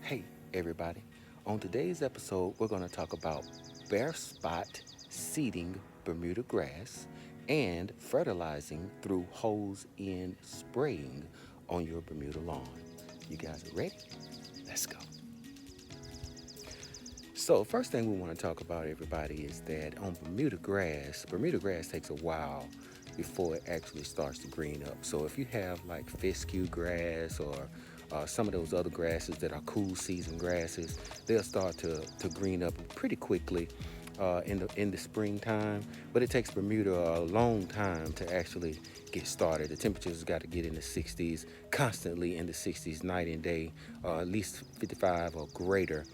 Hey, everybody. On today's episode, we're going to talk about bare spot seeding Bermuda grass and fertilizing through hose in spraying on your Bermuda lawn. You guys are ready? Let's go. So, first thing we want to talk about, everybody, is that on Bermuda grass takes a while before it actually starts to green up. So, if you have like fescue grass or some of those other grasses that are cool season grasses, they'll start to green up pretty quickly in the springtime. But it takes Bermuda a long time to actually get started. The temperatures got to get in the 60s, constantly in the 60s, night and day, at least 55 or greater.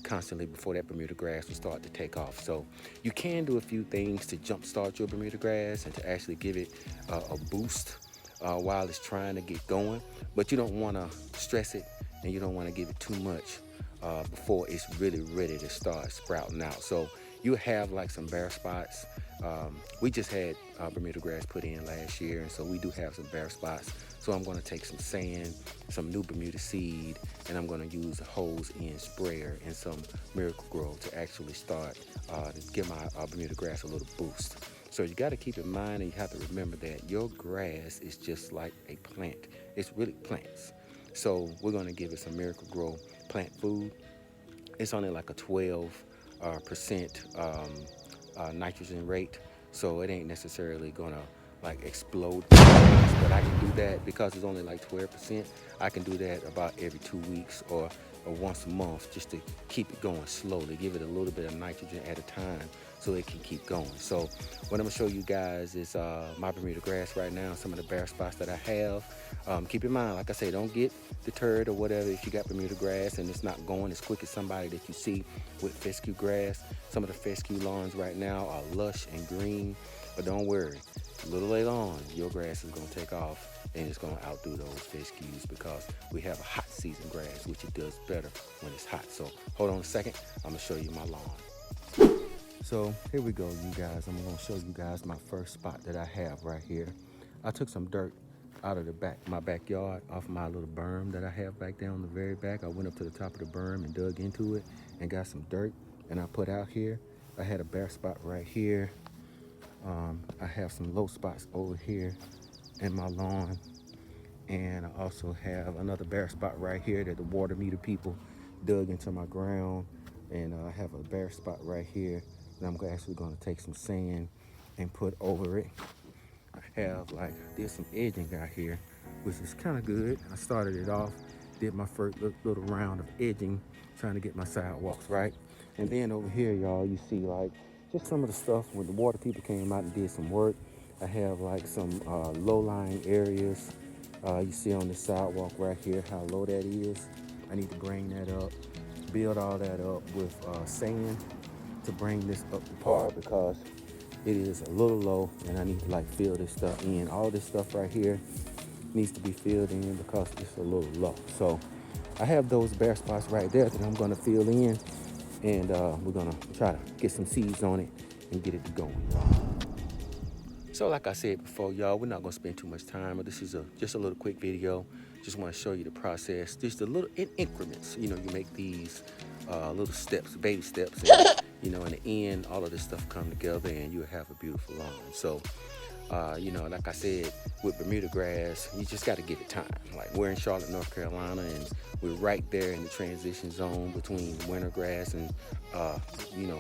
Constantly before that Bermuda grass will start to take off. So you can do a few things to jumpstart your Bermuda grass and to actually give it a boost while it's trying to get going. But you don't want to stress it and you don't want to give it too much before it's really ready to start sprouting out. So you have like some bare spots. We just had Bermuda grass put in last year, and so we do have some bare spots. So I'm going to take some sand, some new Bermuda seed, and I'm going to use a hose in sprayer and some Miracle Grow to actually start to give my Bermuda grass a little boost. So you got to keep in mind, and you have to remember that your grass is just like a plant. It's really plants. So we're going to give it some Miracle Grow plant food. It's only like a 12% nitrogen rate, so it ain't necessarily gonna like explode, but I can do that because it's only like 12%. I can do that about every 2 weeks or once a month, just to keep it going slowly, give it a little bit of nitrogen at a time so it can keep going. So what I'm gonna show you guys is my Bermuda grass right now, some of the bare spots that I have. Keep in mind, like I say, don't get deterred or whatever if you got Bermuda grass and it's not going as quick as somebody that you see with fescue grass. Some of the fescue lawns right now are lush and green, but don't worry, a little later on your grass is going to take off and it's going to outdo those fescues because we have a hot season grass, which it does better when it's hot. So hold on a second, I'm going to show you my lawn. So here we go, you guys. I'm going to show you guys my first spot that I have right here. I took some dirt out of my backyard, off my little berm that I have back there on the very back. I went up to the top of the berm and dug into it and got some dirt, and I put out here. I had a bare spot right here. I have some low spots over here in my lawn, and I also have another bare spot right here that the water meter people dug into my ground, and I have a bare spot right here that I'm actually going to take some sand and put over it. I have did some edging out here, which is kind of good. I started it off, did my first little round of edging, trying to get my sidewalks right. And then over here, y'all, you see just some of the stuff when the water people came out and did some work. I have some low-lying areas. You see on the sidewalk right here how low that is. I need to bring that up, build all that up with sand to bring this up to par because it is a little low and I need to fill this stuff in. All this stuff right here needs to be filled in because it's a little low. So I have those bare spots right there that I'm going to fill in, and we're going to try to get some seeds on it and get it going. So like I said before, y'all, we're not going to spend too much time, but this is just a little quick video. Just want to show you the process, just a little in increments. You make these little steps, baby steps, and in the end, all of this stuff come together and you have a beautiful lawn. So like I said, with Bermuda grass, you just got to give it time. We're in Charlotte, North Carolina, and we're right there in the transition zone between winter grass and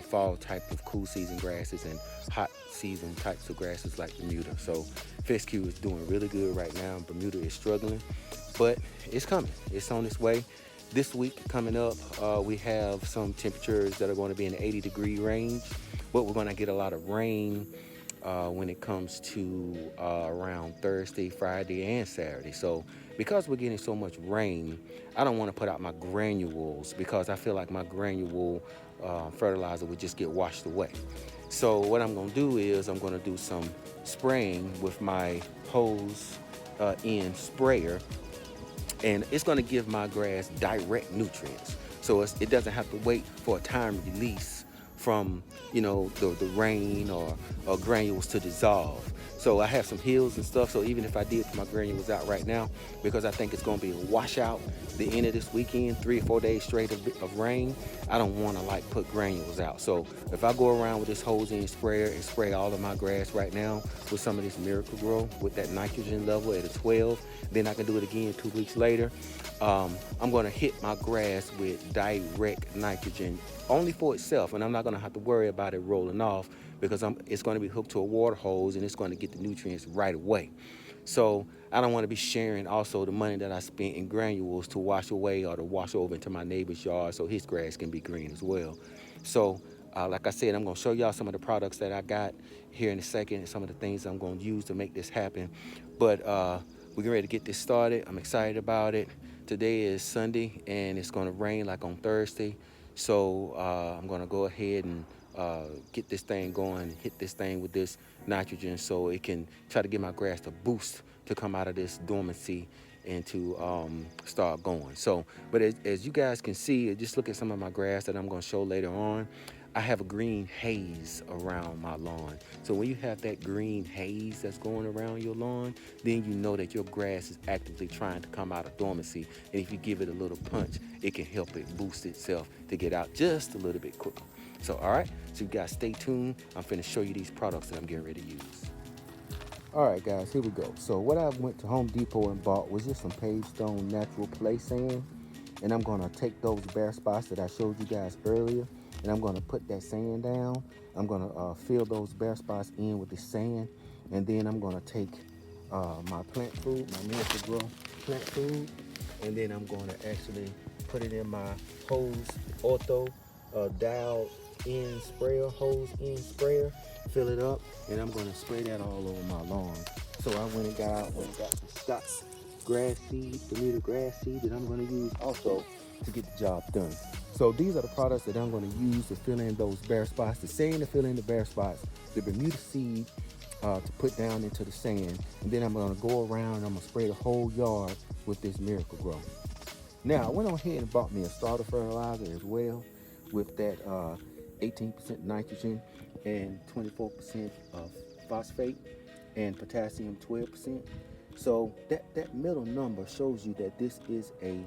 fall type of cool season grasses and hot season types of grasses like Bermuda. So fescue is doing really good right now. Bermuda is struggling, but it's coming. It's on its way. This week coming up, we have some temperatures that are going to be in the 80-degree range, but we're going to get a lot of rain when it comes to around Thursday, Friday, and Saturday. So because we're getting so much rain, I don't want to put out my granules because I feel like my granule fertilizer would just get washed away. So what I'm going to do is I'm going to do some spraying with my hose in sprayer, and it's going to give my grass direct nutrients. So it doesn't have to wait for a time release from the rain or granules to dissolve. So I have some hills and stuff, so even if I did put my granules out right now, because I think it's going to be a washout, the end of this weekend, 3 or 4 days straight of rain, I don't want to like put granules out. So if I go around with this hose in sprayer and spray all of my grass right now with some of this Miracle Grow with that nitrogen level at a 12, then I can do it again 2 weeks later. I'm going to hit my grass with direct nitrogen only for itself, and I'm not going to have to worry about it rolling off because it's going to be hooked to a water hose and it's going to get the nutrients right away. So I don't want to be sharing also the money that I spent in granules to wash away or to wash over into my neighbor's yard so his grass can be green as well. So like I said, I'm going to show y'all some of the products that I got here in a second and some of the things I'm going to use to make this happen. But we're getting ready to get this started. I'm excited about it. Today is Sunday and it's going to rain like on Thursday. So I'm going to go ahead and get this thing going, hit this thing with this nitrogen so it can try to give my grass a boost to come out of this dormancy and to start going. So, but as you guys can see, just look at some of my grass that I'm going to show later on. I have a green haze around my lawn. So when you have that green haze that's going around your lawn, then you know that your grass is actively trying to come out of dormancy. And if you give it a little punch, it can help it boost itself to get out just a little bit quicker. So, all right, so you guys stay tuned. I'm finna show you these products that I'm getting ready to use. All right, guys, here we go. So what I went to Home Depot and bought was just some Pave Stone natural play sand. And I'm gonna take those bare spots that I showed you guys earlier, and I'm gonna put that sand down. I'm gonna fill those bare spots in with the sand, and then I'm gonna take my plant food, my Miracle Grow plant food, and then I'm gonna actually put it in my hose ortho dialed in sprayer, hose in sprayer, fill it up, and I'm gonna spray that all over my lawn. So I went and got out and got some stock grass seed, Bermuda grass seed that I'm gonna use also to get the job done. So these are the products that I'm gonna use to fill in those bare spots, the sand to fill in the bare spots, the Bermuda seed to put down into the sand, and then I'm gonna go around and I'm gonna spray the whole yard with this Miracle Grow. Now I went on ahead and bought me a starter fertilizer as well with that 18% nitrogen and 24% of phosphate and potassium 12%. So that middle number shows you that this is a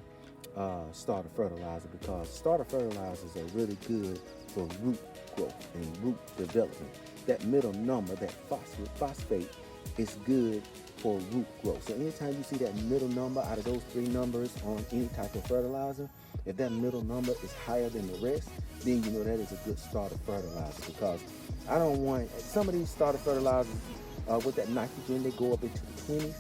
starter fertilizer, because starter fertilizers are really good for root growth and root development. That middle number, that phosphate, is good for root growth. So anytime you see that middle number out of those three numbers on any type of fertilizer, if that middle number is higher than the rest, then you know that is a good starter fertilizer. Because I don't want some of these starter fertilizers with that nitrogen, they go up into the 20s.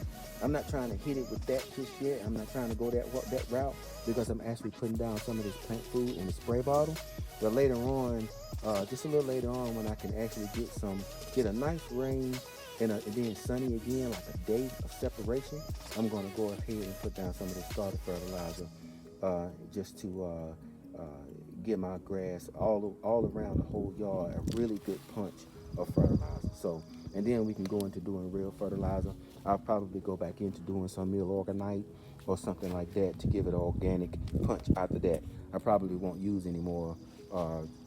I'm not trying to hit it with that just yet. I'm not trying to go that route because I'm actually putting down some of this plant food in the spray bottle. But later on, just a little later on, when I can actually get a nice rain and then sunny again, like a day of separation, I'm going to go ahead and put down some of this starter fertilizer just to give my grass all around the whole yard a really good punch of fertilizer. So, and then we can go into doing real fertilizer. I'll probably go back into doing some meal organite or something like that to give it an organic punch after that. I probably won't use any more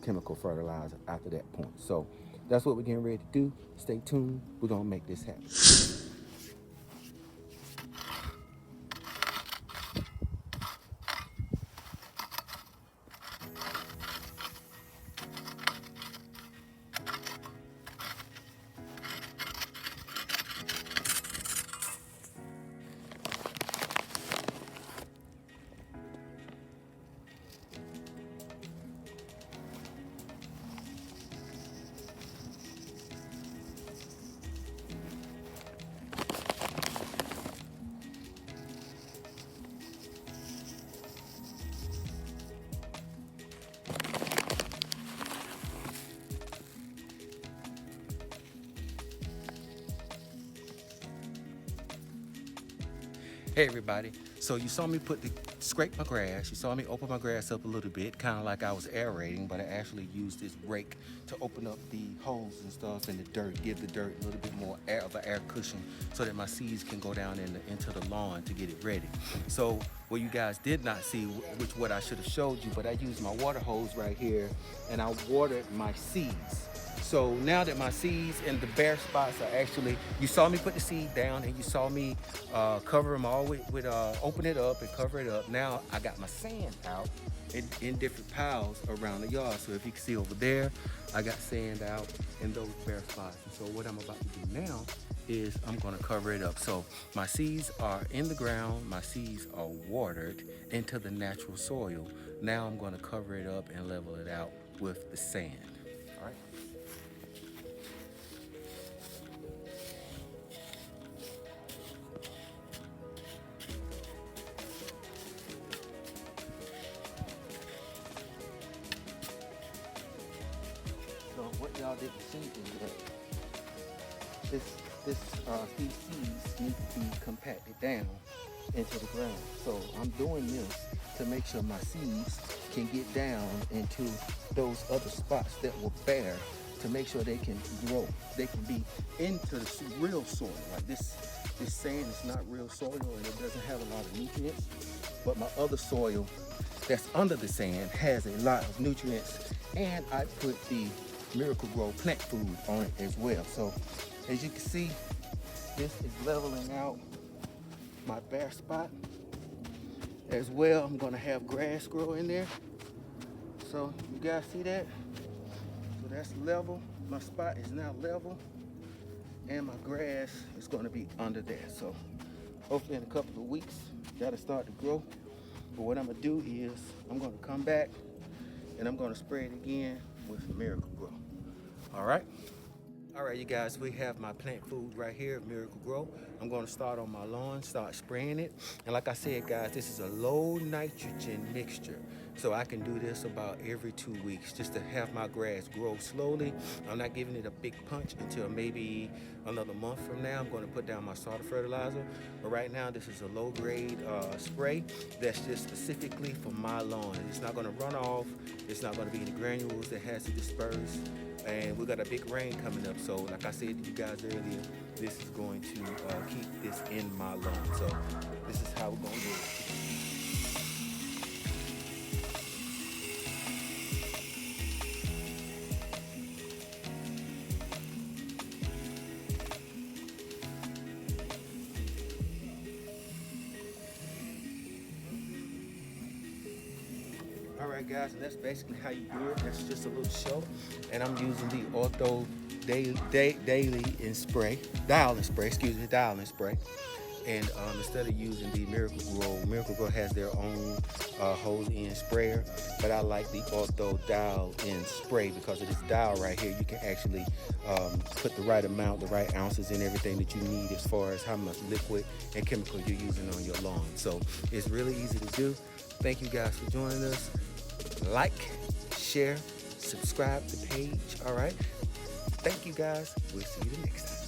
chemical fertilizer after that point. So that's what we're getting ready to do. Stay tuned. We're going to make this happen. Hey everybody, so you saw me scrape my grass, you saw me open my grass up a little bit, kind of like I was aerating, but I actually used this rake to open up the holes and stuff and the dirt, give the dirt a little bit more of an air cushion so that my seeds can go down into the lawn to get it ready. So Well, you guys did not see which what I should have showed you, but I used my water hose right here and I watered my seeds. So now that my seeds and the bare spots are actually, you saw me put the seed down and you saw me cover them all with open it up and cover it up. Now I got my sand out in different piles around the yard. So if you can see over there, I got sand out in those bare spots. And so what I'm about to do now is I'm gonna cover it up. So my seeds are in the ground, my seeds are watered into the natural soil. Now I'm gonna cover it up and level it out with the sand, all right? So what y'all didn't see is that these seeds need to be compacted down into the ground. So I'm doing this to make sure my seeds can get down into those other spots that were bare, to make sure they can grow. They can be into the real soil. Like this sand is not real soil and it doesn't have a lot of nutrients, but my other soil that's under the sand has a lot of nutrients, and I put the Miracle-Gro plant food on it as well. So as you can see, this is leveling out my bare spot as well. I'm gonna have grass grow in there. So you guys see that? So that's level. My spot is now level and my grass is gonna be under there. So hopefully in a couple of weeks, that'll start to grow. But what I'm gonna do is I'm gonna come back and I'm gonna spray it again with Miracle-Gro. All right? All right, you guys, we have my plant food right here, Miracle-Gro. I'm gonna start on my lawn, start spraying it. And like I said, guys, this is a low nitrogen mixture. So I can do this about every 2 weeks just to have my grass grow slowly. I'm not giving it a big punch until maybe another month from now. I'm gonna put down my starter fertilizer. But right now, this is a low grade spray that's just specifically for my lawn. It's not gonna run off. It's not gonna be any granules that has to disperse. And we got a big rain coming up. So like I said to you guys earlier, this is going to keep this in my lawn. So this is how we're gonna do it. All right, guys, and that's basically how you do it. That's just a little show. And I'm using the Ortho Daily and Spray, Dial and Spray. And instead of using the Miracle-Gro has their own hose-in sprayer, but I like the Ortho Dial and Spray because of this dial right here. You can actually put the right amount, the right ounces in everything that you need as far as how much liquid and chemical you're using on your lawn. So it's really easy to do. Thank you guys for joining us. Like, share, subscribe to the page, all right? Thank you guys. We'll see you the next time.